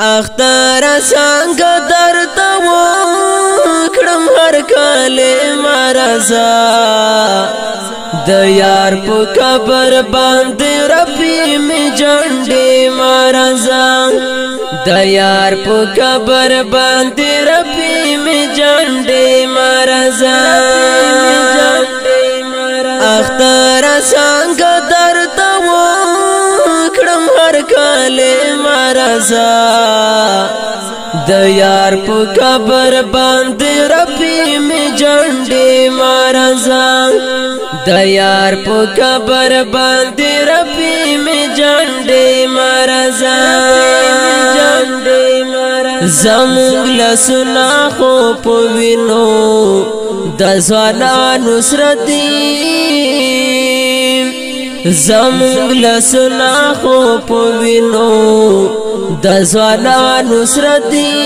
اختر څنګ درته وکړم هر کله مرزا د یار په قبر باندې ربي می جنډې مرزا د یار په قبر باندې ربي می جنډې مرزا اختر څنګ درته وکړم هر کله مرزا د یار په قبر باندې ربي می جنډې مرزا د یار په قبر باندې ربي می جنډې مرزا زموږ لسنا خو په وینو د ځوانانو سره دي زموږ لسنا خو په وینو د ځوانانو سره دي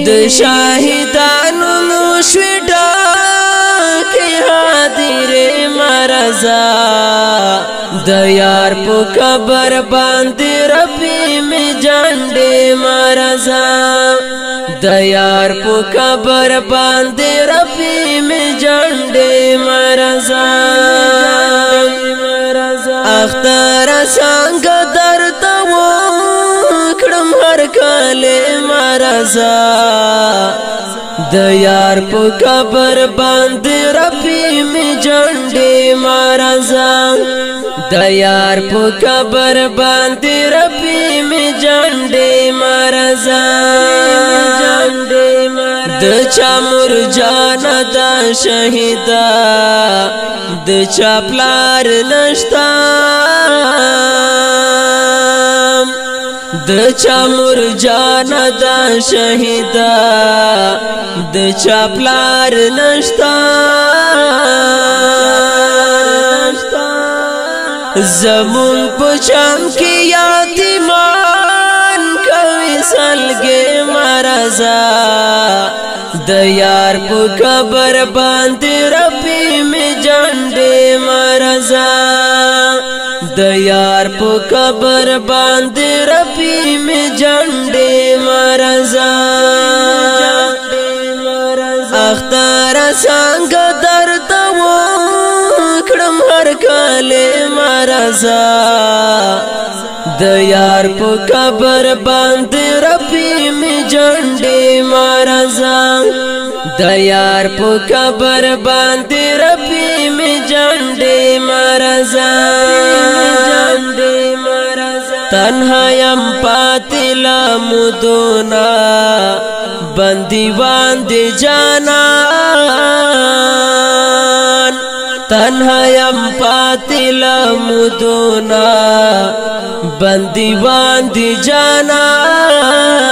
د شاهدانو شوي ډکې حاضرې مرزا د یار په قبر باندې ربي می جنډې مرزا د یار په قبر باندې ربي می جنډې مرزا اختر څنګ درته وکړم هر کله مرزا د یار په قبر باندې ربي می جنډې مرزا د یار په قبر باندې ربي می جنډې مرزا د چا مرجان د شهیدا د چا پلار نشتا د چا مرجان د شهیدا د چا پلار نشتا زمون پچام کی یتیمان کوي سلګې مرزا د یار په قبر باندې ربي می جنډې مرزا د یار په قبر باندې ربي می جنډې مرزا اختر څنګ درته وکړم هر کله مرزا د یار په قبر باندې ربي می جنډې مرزا د یار په قبر باندې ربي می جنډې مرزا تنها يم پاتل مدونا بندیوان دی جانان تنها يم پاتل مدونا بندیوان دی جانان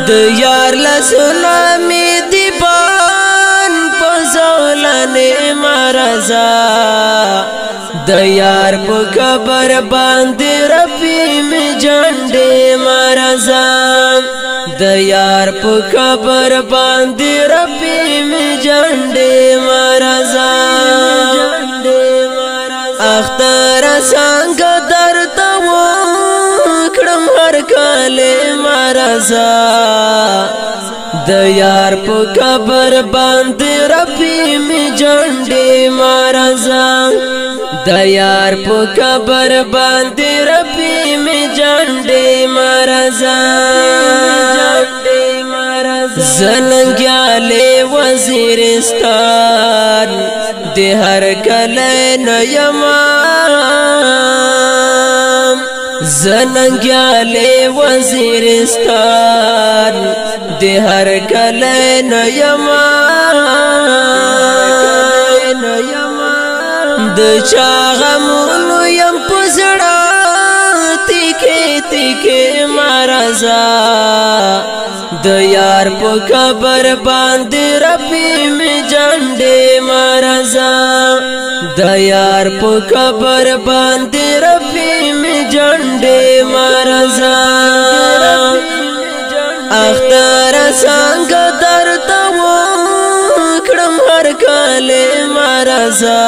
د یار لسنا می دی بان پزولنه مرزا د یار په قبر باندې ربي می جنډې مرزا د یار په قبر باندې ربي می جنډې مرزا اختر څنګ درته وکړم هر کله مرزا د یار په قبر باندې ربي می جنډې مرزا د یار په قبر باندې ربي می جنډې مرزا زنګیاله وزیرستان د هر کله نه یما زنګیاله وزیرستان د هر کله نه یما د چا غمونو یم پزړه تیکې تیکې مرزا د یار په قبر باندې ربي می جنډې مرزا د یار په قبر باندې ربي می جنډې مرزا اختر څنګ درته وکړم هر کله مرزا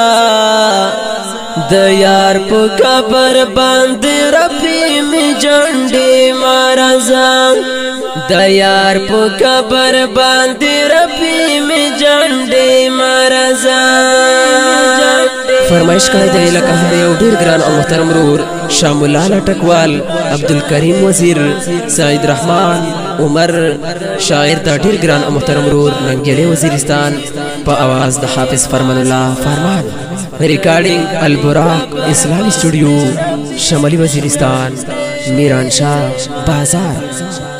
د یار په قبر باندې رفي می جنډې مرزا د یار په قبر باندې رفي می جنډې مرزا فرمایش کړی دی لکه هر یو ډیر ګران او محترم رور شامل الله ټکوال عبدالکریم وزیر سعید رحمان عمر شاعر ته ډیر ګران او محترم رور ننګیالی وزیرستان په आवाज د حافظ فرمان الله فرمان ریکارډینګ البراق اسلامی سټوډیو شمالي وزیرستان میران شاه بازار